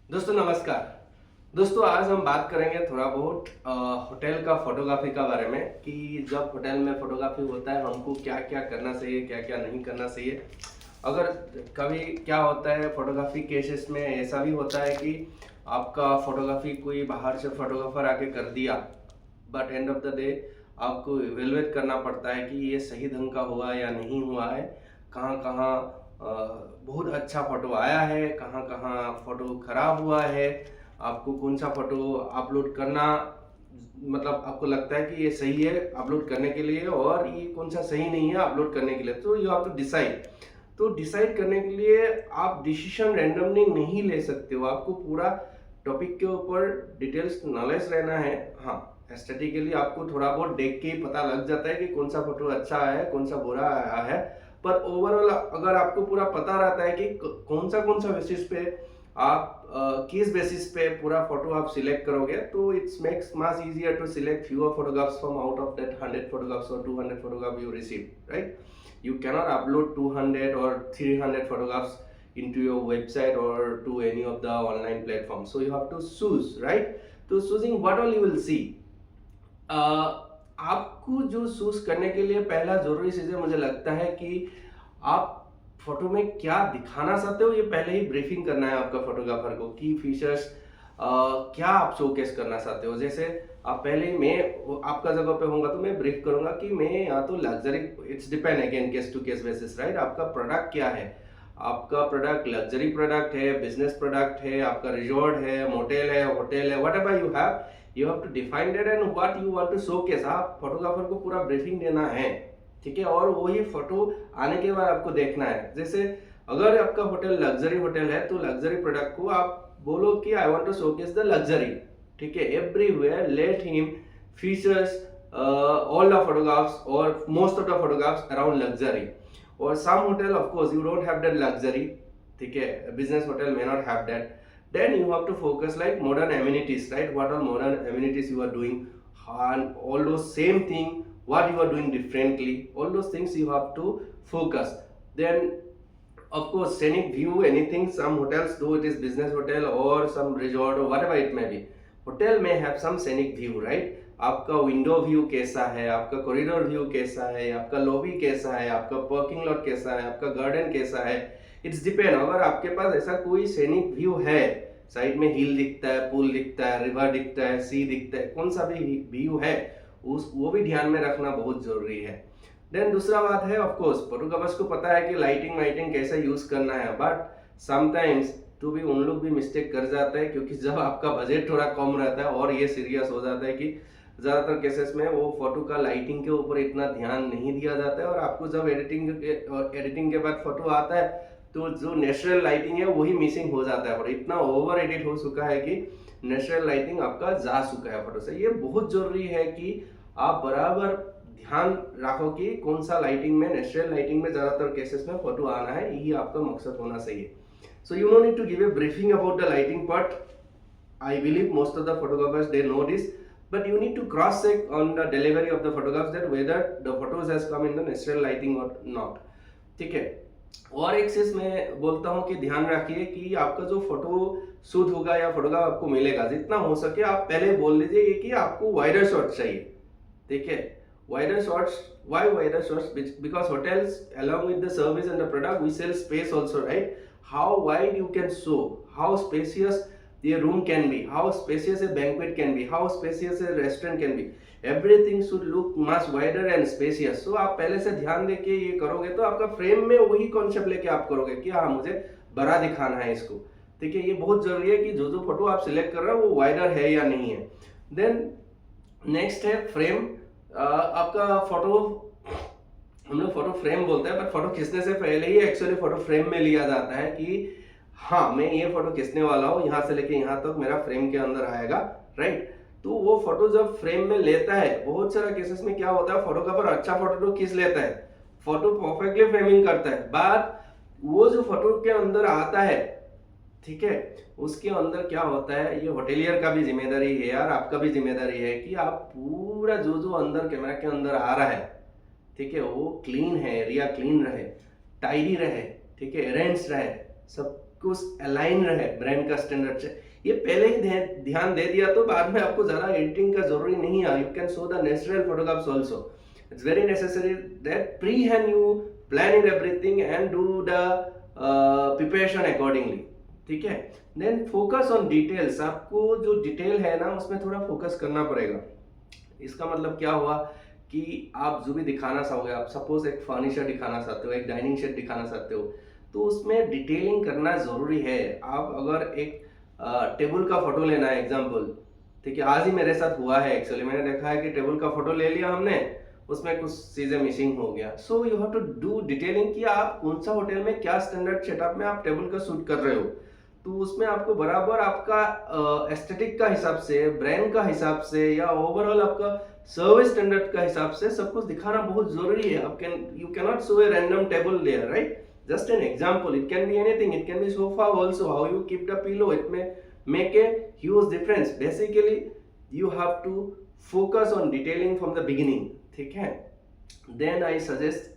दोस्तों नमस्कार। दोस्तों आज हम बात करेंगे थोड़ा बहुत होटल का फोटोग्राफी का बारे में कि जब होटल में फोटोग्राफी होता है हमको क्या क्या करना चाहिए, क्या क्या नहीं करना चाहिए। अगर कभी क्या होता है फोटोग्राफी केसेस में ऐसा भी होता है कि आपका फोटोग्राफी कोई बाहर से फोटोग्राफर आके कर दिया, but end of the day आपको इवेलुएट करना पड़ता है कि ये सही ढंग का हुआ या नहीं हुआ है, कहाँ कहाँ बहुत अच्छा फोटो आया है, कहाँ कहाँ फोटो खराब हुआ है, आपको कौन सा फोटो अपलोड करना, मतलब आपको लगता है कि ये सही है अपलोड करने के लिए और ये कौन सा सही नहीं है अपलोड करने के लिए। तो यू हैव टू डिसाइड। तो डिसाइड करने के लिए आप डिसीजन रैंडमली नहीं ले सकते हो, आपको पूरा टॉपिक के ऊपर डिटेल्स नॉलेज रहना है। हाँ, एस्थेटिकली आपको थोड़ा बहुत देख के ही पता लग जाता है कि कौन सा फोटो अच्छा आया है, कौन सा बुरा आया है। पर ओवरऑल अगर आपको पूरा पता रहता है कि कौन सा बेसिस पे आप किस बेसिस पे पूरा फोटो आप सिलेक्ट करोगे, तो it's makes much easier to select fewer photographs from out of that 100 photographs or 200 photograph you receive, right? You cannot upload 200 or 300 photographs into your website or to any of the online platforms, so you have to choose, right? तो choosing what all you will see, आपको जो choose करने के लिए पहला जरूरी चीज है, मुझे लगता है कि आप फोटो में क्या दिखाना चाहते हो ये पहले ही ब्रीफिंग करना है आपका फोटोग्राफर को, की फीचर्स क्या आप शोकेस करना चाहते हो। जैसे आप पहले ही, मैं आपका जगह पे होऊंगा तो मैं ब्रीफ करूंगा कि मैं यहाँ तो luxury, it's depend again case to case basis, right? आपका प्रोडक्ट क्या है, आपका प्रोडक्ट लग्जरी प्रोडक्ट है, बिजनेस प्रोडक्ट है, आपका रिजॉर्ट है, मोटेल है, होटल है, whatever you have to define that and what you want to showcase. आप फोटोग्राफर को पूरा ब्रीफिंग देना है, ठीक है? और वही फोटो आने के बाद आपको देखना है। जैसे अगर आपका होटल लग्जरी होटल है तो लग्जरी प्रोडक्ट को आप बोलो कि I want to showcase the luxury, ठीक है? Everywhere let him features all the photographs or most of the photographs around luxury, or some hotel of course you don't have that luxury, ठीक है? business hotel may not have that, then you have to focus like modern amenities, right? What are modern amenities you are doing, and all those same thing what you are doing differently, all those things you have to focus. Then of course scenic view, anything, some hotels, though it is business hotel or some resort or whatever it may be, होटल में have some scenic view, right? आपका window view कैसा है, आपका corridor view कैसा है, आपका lobby कैसा है, आपका पार्किंग लॉट कैसा है, आपका गार्डन कैसा है, इट्स डिपेंड। अगर आपके पास ऐसा कोई सेनिक व्यू है, साइड में हिल दिखता है, पूल दिखता है, रिवर दिखता है, सी दिखता है, कौन सा भी व्यू है उस वो भी ध्यान में रखना बहुत जरूरी है। देन दूसरा बात है, ऑफ कोर्स फोटोग्राफर्स को पता है कि लाइटिंग वाइटिंग कैसे यूज करना है, बट समटाइम्स तो भी उन लोग भी मिस्टेक कर जाते हैं, क्योंकि जब आपका बजट थोड़ा कम रहता है और ये सीरियस हो जाता है कि ज़्यादातर केसेस में वो फोटो का लाइटिंग के ऊपर इतना ध्यान नहीं दिया जाता है, और आपको जब एडिटिंग के बाद फोटो आता है तो जो नेचुरल लाइटिंग है वही मिसिंग हो जाता है, और इतना ओवर एडिट हो चुका है कि नेचुरल लाइटिंग आपका जा चुका है फोटो से। ये बहुत जरूरी है कि आप बराबर ध्यान रखो कि कौन सा लाइटिंग में, नेचुरल लाइटिंग में ज़्यादातर केसेस में फोटो आना है, यही आपका मकसद होना चाहिए। So you don't need to give a briefing about the lighting part. I believe most of the photographers they know this, but you need to cross check on the delivery of the photographs that whether the photos has come in the natural lighting or not, ठीक है? और एक चीज मैं बोलता हूँ कि ध्यान रखिए कि आपका जो फोटो शूट होगा या फोटोग्राफ आपको मिलेगा, जितना हो सके आप पहले बोल लीजिए कि आपको वाइडर शॉट चाहिए, ठीक है? Wider shots, why wider shots? Because hotels along with the service and the product we sell space also, right? How wide you can show, how spacious the room can be, how spacious a banquet can be, how spacious a restaurant can be, everything should look much wider and spacious. So आप पहले से ध्यान देके ये करोगे तो आपका frame में वही कॉन्सेप्ट लेके आप करोगे कि हाँ मुझे बड़ा दिखाना है इसको, ठीक है? ये बहुत जरूरी है कि जो जो फोटो आप सिलेक्ट कर रहे हो वो वाइडर है या नहीं है। देन नेक्स्ट है फ्रेम। आपका फोटो, हम लोग फोटो फ्रेम बोलते हैं, बट फोटो खींचने से पहले ही एक्चुअली फोटो फ्रेम में लिया जाता है कि हाँ मैं ये फोटो खींचने वाला हूँ, यहाँ से लेके यहाँ तक मेरा फ्रेम के अंदर आएगा, राइट? तो वो फोटो जब फ्रेम में लेता है, बहुत सारा केसेस में क्या होता है, फोटोग्राफर अच्छा फोटो तो खींच लेता है, फोटो परफेक्टली फ्रेमिंग करता है, बट वो जो फोटो के अंदर आता है, ठीक है, उसके अंदर क्या होता है, ये होटेलियर का भी जिम्मेदारी है यार, आपका भी जिम्मेदारी है कि आप पूरा जो जो अंदर कैमरा के अंदर आ रहा है, ठीक है, वो क्लीन है, एरिया क्लीन रहे, टाइडी रहे, ठीक है, अरेंज रहे, सब कुछ अलाइन रहे ब्रांड का स्टैंडर्ड से, ये पहले ही ध्यान दे दिया तो बाद में आपको ज़्यादा एडिटिंग का जरूरी नहीं है. You can show the natural photographs also. It's very necessary that pre hand you plan in everything and do the preparation accordingly. ठीक है. Then focus on details. आपको जो डिटेल है ना उसमें थोड़ा फोकस करना पड़ेगा. इसका मतलब क्या हुआ कि आप जो भी दिखाना चाहोगे, आप सपोज एक फर्नीचर दिखाना चाहते हो, एक डाइनिंग सेट दिखाना चाहते हो, तो उसमें डिटेलिंग करना ज़रूरी है. आप अगर एक टेबल का फोटो लेना है एग्जांपल, ठीक है, आज ही मेरे साथ हुआ है एक्चुअली. मैंने देखा है कि टेबल का फोटो ले लिया हमने, उसमें कुछ चीज़ें मिसिंग हो गया. So you have to do detailing कि आप कौन सा होटल में क्या स्टैंडर्ड सेटअप में आप टेबल का शूट कर रहे हो. तो उसमें आपको बराबर आपका एस्थेटिक का हिसाब से, ब्रांड का हिसाब से या ओवरऑल आपका सर्विस स्टैंडर्ड का हिसाब से सब कुछ दिखाना बहुत जरूरी है. आप you can not show a random table there, right? Just an example. It can be anything. It can be sofa also. How you keep the pillow, it may make a huge difference. Basically, you have to focus on detailing from the beginning. ठीक है? Then I suggest,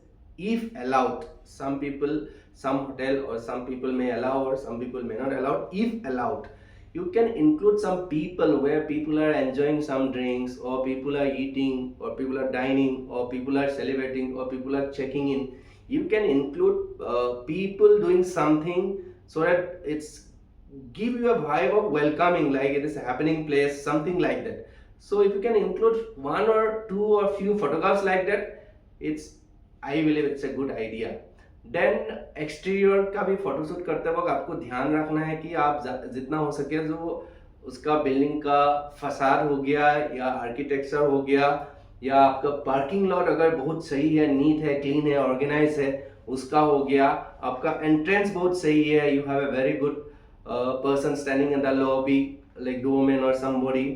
if allowed, some people, some hotel or some people may allow or some people may not allow. If allowed, you can include some people where people are enjoying some drinks or people are eating or people are dining or people are celebrating or people are checking in. You can include people doing something so that it's give you a vibe of welcoming, like it is a happening place, something like that. So if you can include one or two or few photographs like that, it's, I believe it's a good idea. Then exterior का भी photoshoot करते वक्त आपको ध्यान रखना है कि आप जितना हो सके जो उसका बिल्डिंग का फसाद हो गया या आर्किटेक्चर हो गया या आपका पार्किंग लॉट अगर बहुत सही है, नीट है, क्लीन है, ऑर्गेनाइज है, उसका हो गया. आपका एंट्रेंस बहुत सही है, you have a very good person standing in the lobby like doorman और समबडी,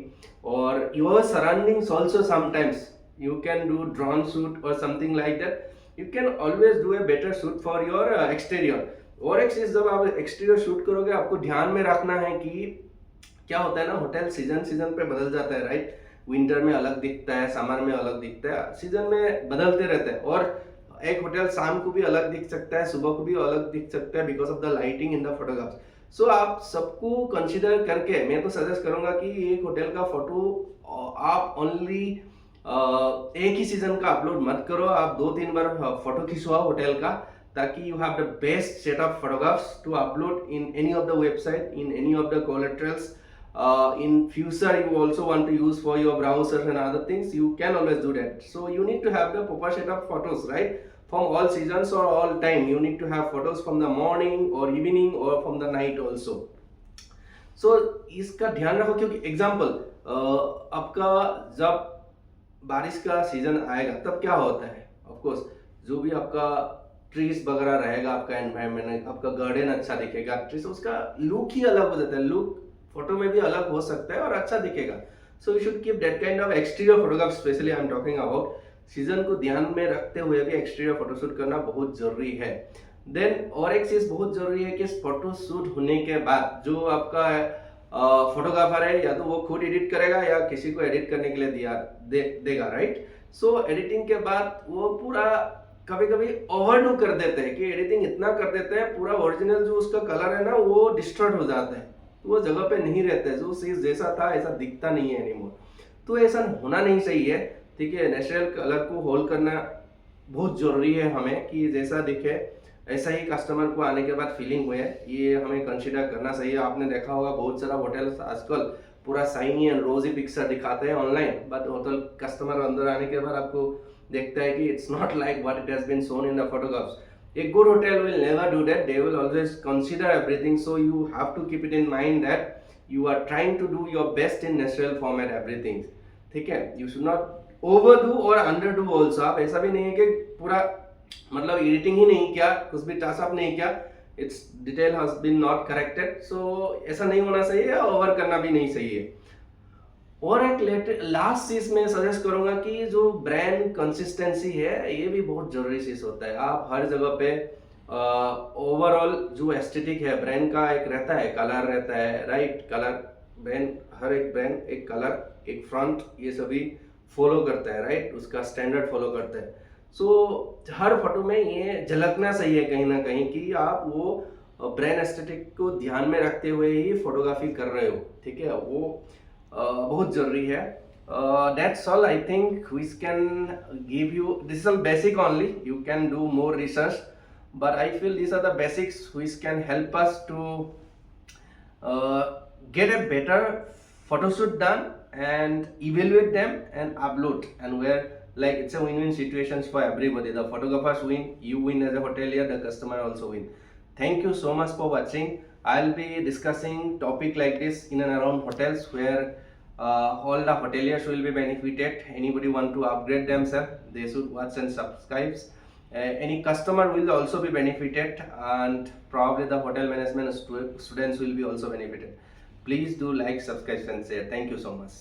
और your surroundings also sometimes you can do drone shoot और something like that. You can always do a better shoot for your exterior. और एक चीज, जब आप exterior shoot करोगे आपको ध्यान में रखना है कि क्या होता है ना, होटल सीजन पे बदल जाता है, राइट? विंटर में अलग दिखता है, समर में अलग दिखता है, सीजन में बदलते रहते हैं. और एक होटल शाम को भी अलग दिख सकता है, सुबह को भी अलग दिख सकता है because of the lighting in the photographs. So आप सबको कंसिडर करके मैं तो सजेस्ट करूंगा कि एक होटल का फोटो आप ओनली एक ही सीजन का अपलोड मत करो. आप 2-3 बार फोटो खिंचवाओ होटल का, ताकि you have the best set of photographs to upload in any of the website, in any of the collaterals. In future you also want to use for your browsers and other things, you can always do that. So you need to have the proper set of photos, right, from all seasons or all time. You need to have photos from the morning or evening or from the night also. So इसका ध्यान रखो, क्योंकि example आपका जब बारिश का season आएगा तब क्या होता है, ऑफ कोर्स जो भी आपका ट्रीज वगैरह रहेगा, आपका एनवायरनमेंट, आपका गार्डन अच्छा दिखेगा, ट्रीज, उसका लुक ही अलग हो जाता है. लुक फोटो में भी अलग हो सकता है और अच्छा दिखेगा. So you should keep that kind of exterior photograph. Specially I am talking about season को ध्यान में रखते हुए भी एक्सटीरियर फोटोशूट करना बहुत जरूरी है. देन और एक चीज बहुत जरूरी है कि फोटोशूट होने के बाद जो आपका फोटोग्राफर है, या तो वो खुद एडिट करेगा या किसी को एडिट करने के लिए देगा, राइट? सो एडिटिंग के बाद वो पूरा कभी कभी ओवरडू कर देते हैं कि एडिटिंग इतना कर देते हैं पूरा ओरिजिनल जो उसका कलर है ना वो डिस्टॉर्ट हो जाता है, तो वो जगह पे नहीं रहता है, जो चीज जैसा था ऐसा दिखता नहीं है एनीमोर. तो ऐसा होना नहीं चाहिए, ठीक है? नेचुरल कलर को होल्ड करना बहुत जरूरी है हमें, कि जैसा दिखे ऐसा ही कस्टमर को आने के बाद फीलिंग हुए, ये हमें कंसीडर करना चाहिए. आपने देखा होगा बहुत सारा होटल आजकल पूरा शाइनी एंड रोजी पिक्चर दिखाते हैं ऑनलाइन, बट होटल कस्टमर अंदर आने के बाद आपको देखता है कि it's not like what it has been shown in the photographs. A good hotel will never do that. They will always consider everything. So you have to keep it in mind that you are trying to do your best in natural format everything. ठीक है? You should not overdo or underdo also. आप ऐसा भी नहीं है कि पूरा मतलब एडिटिंग ही नहीं किया, कुछ भी टच अप नहीं किया, its detail has been not corrected. So ऐसा नहीं होना चाहिए, ओवर करना भी नहीं चाहिए. और एक लास्ट चीज मैं सजेस्ट करूंगा कि जो ब्रांड कंसिस्टेंसी है ये भी बहुत जरूरी चीज होता है. आप हर जगह पे ओवरऑल जो एस्थेटिक है ब्रांड का एक रहता है, कलर रहता है, राइट? कलर ब्रांड, हर एक ब्रांड एक कलर, एक फ्रंट, ये सभी फॉलो करता है, राइट? उसका स्टैंडर्ड फॉलो करता है. सो हर फोटो में ये झलकना चाहिए कहीं ना कहीं कि आप वो ब्रांड एस्थेटिक को ध्यान में रखते हुए ही फोटोग्राफी कर रहे हो, ठीक है, वो बहुत जरूरी है. That's all I think which can give you. This is all basic only. You can do more research, but I feel these are the basics which can help us to get a better photo shoot done and evaluate them and upload, and where like it's a win-win situations for everybody. The photographers win, you win as a hotelier, the customer also win. Thank you so much for watching. I'll be discussing topic like this in and around hotels where all the hoteliers will be benefited. Anybody want to upgrade themselves, they should watch and subscribe. Any customer will also be benefited, and probably the hotel management students will be also benefited. Please do like, subscribe and share. Thank you so much.